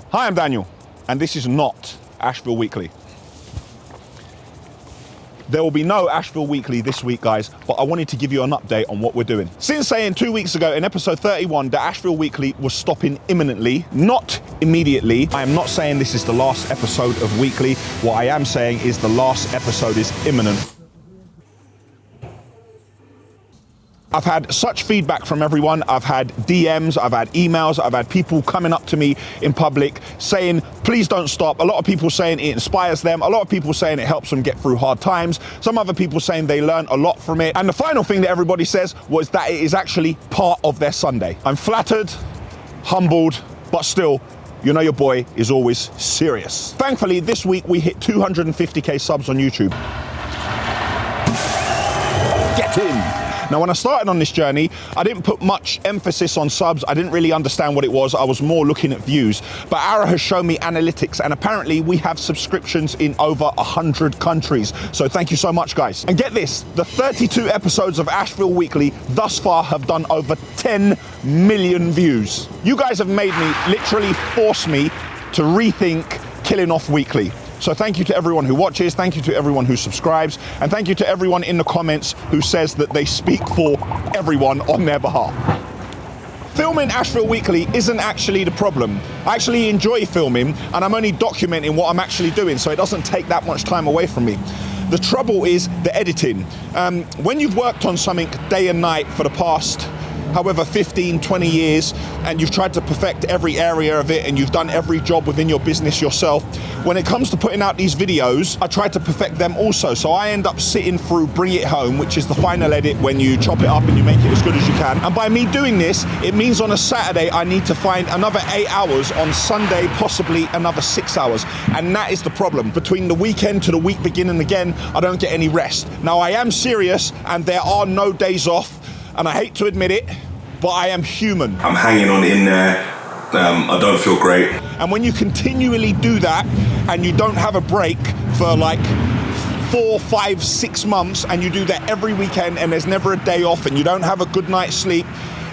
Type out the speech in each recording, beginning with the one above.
Hi, I'm Daniel, and this is not Asheville Weekly. There will be no Asheville Weekly this week, guys, but I wanted to give you an update on what we're doing. Since saying 2 weeks ago in episode 31 that Asheville Weekly was stopping imminently, not immediately, I am not saying this is the last episode of Weekly. What I am saying is the last episode is imminent. I've had such feedback from everyone. I've had DMs, I've had emails, I've had people coming up to me in public saying, please don't stop. A lot of people saying it inspires them. A lot of people saying it helps them get through hard times. Some other people saying they learn a lot from it. And the final thing that everybody says was that it is actually part of their Sunday. I'm flattered, humbled, but still, you know your boy is always serious. Thankfully, this week we hit 250k subs on YouTube. Get in. Now, when I started on this journey, I didn't put much emphasis on subs. I didn't really understand what it was. I was more looking at views. But Ara has shown me analytics, and apparently we have subscriptions in over 100 countries. So thank you so much, guys. And get this, the 32 episodes of Asheville Weekly thus far have done over 10 million views. You guys have made me, literally force me to rethink killing off Weekly. So thank you to everyone who watches, thank you to everyone who subscribes, and thank you to everyone in the comments who says that they speak for everyone on their behalf. Filming Asheville Weekly isn't actually the problem. I actually enjoy filming, and I'm only documenting what I'm actually doing, so it doesn't take that much time away from me. The trouble is the editing. When you've worked on something day and night for the past however 15, 20 years, and you've tried to perfect every area of it, and you've done every job within your business yourself, when it comes to putting out these videos, I try to perfect them also. So I end up sitting through Bring It Home, which is the final edit when you chop it up and you make it as good as you can. And by me doing this, it means on a Saturday, I need to find another 8 hours, on Sunday, possibly another 6 hours. And that is the problem. Between the weekend to the week beginning again, I don't get any rest. Now, I am serious, and there are no days off, and I hate to admit it, but I am human. I'm hanging on in there. I don't feel great. And when you continually do that and you don't have a break for like 4, 5, 6 months, and you do that every weekend and there's never a day off and you don't have a good night's sleep,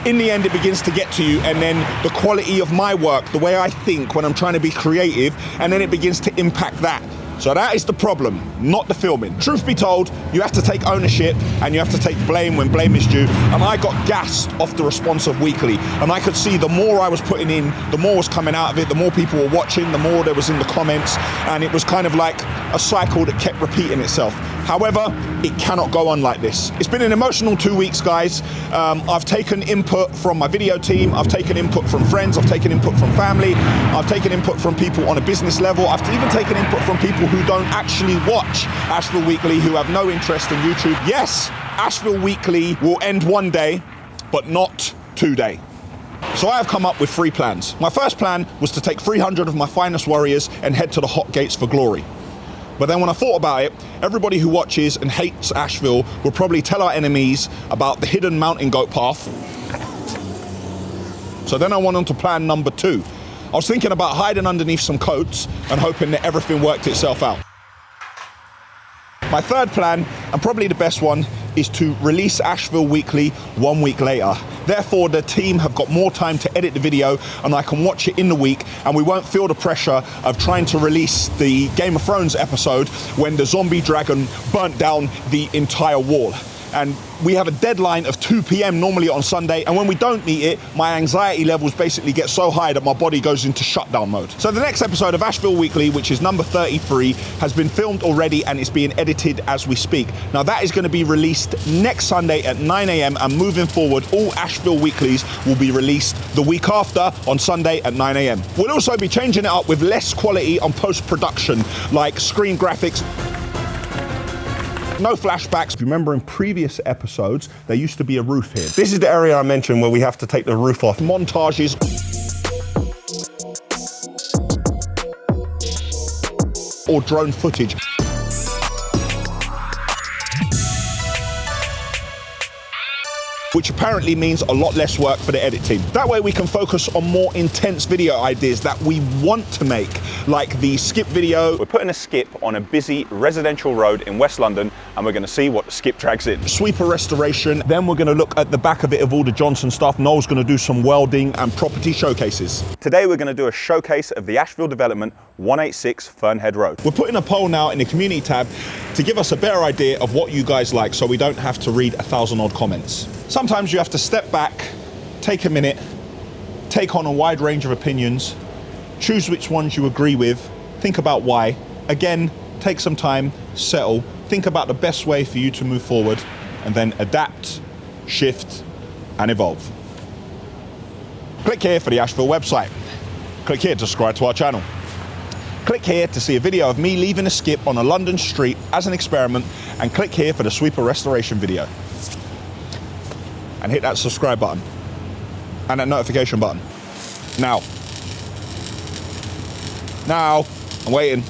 in the end it begins to get to you, and then the quality of my work, the way I think when I'm trying to be creative, and then it begins to impact that. So that is the problem, not the filming. Truth be told, you have to take ownership and you have to take blame when blame is due. And I got gassed off the response of Weekly. And I could see the more I was putting in, the more was coming out of it, the more people were watching, the more there was in the comments. And it was kind of like a cycle that kept repeating itself. However, it cannot go on like this. It's been an emotional 2 weeks, guys. I've taken input from my video team. I've taken input from friends. I've taken input from family. I've taken input from people on a business level. I've even taken input from people who don't actually watch Asheville Weekly, who have no interest in YouTube. Yes, Asheville Weekly will end one day, but not today. So I have come up with 3 plans. My first plan was to take 300 of my finest warriors and head to the hot gates for glory. But then when I thought about it, everybody who watches and hates Asheville will probably tell our enemies about the hidden mountain goat path. So then I went on to plan number 2. I was thinking about hiding underneath some coats and hoping that everything worked itself out. My third plan, and probably the best one, is to release Asheville Weekly 1 week later. Therefore, the team have got more time to edit the video and I can watch it in the week, and we won't feel the pressure of trying to release the Game of Thrones episode when the zombie dragon burnt down the entire wall. And we have a deadline of 2 p.m. normally on Sunday, and when we don't meet it, my anxiety levels basically get so high that my body goes into shutdown mode. So the next episode of Asheville Weekly, which is number 33, has been filmed already and it's being edited as we speak. Now that is going to be released next Sunday at 9 a.m. and moving forward, all Asheville Weeklies will be released the week after on Sunday at 9 a.m. We'll also be changing it up with less quality on post-production, like screen graphics. No flashbacks. If you remember in previous episodes, there used to be a roof here. This is the area I mentioned where we have to take the roof off. Montages. Or drone footage. which apparently means a lot less work for the edit team. That way we can focus on more intense video ideas that we want to make, like the skip video. We're putting a skip on a busy residential road in West London, and we're going to see what the skip drags in. Sweeper restoration. Then we're going to look at the back of it of all the Johnson stuff. Noel's going to do some welding and property showcases. Today we're going to do a showcase of the Ashfield development, 186 Fernhead Road. We're putting a poll now in the community tab to give us a better idea of what you guys like, so we don't have to read 1,000 odd comments. Sometimes you have to step back, take a minute, take on a wide range of opinions, choose which ones you agree with, think about why. Again, take some time, settle, think about the best way for you to move forward, and then adapt, shift, and evolve. Click here for the Ashfield website. Click here to subscribe to our channel. Click here to see a video of me leaving a skip on a London street as an experiment, and click here for the sweeper restoration video. And hit that subscribe button and that notification button. Now, I'm waiting.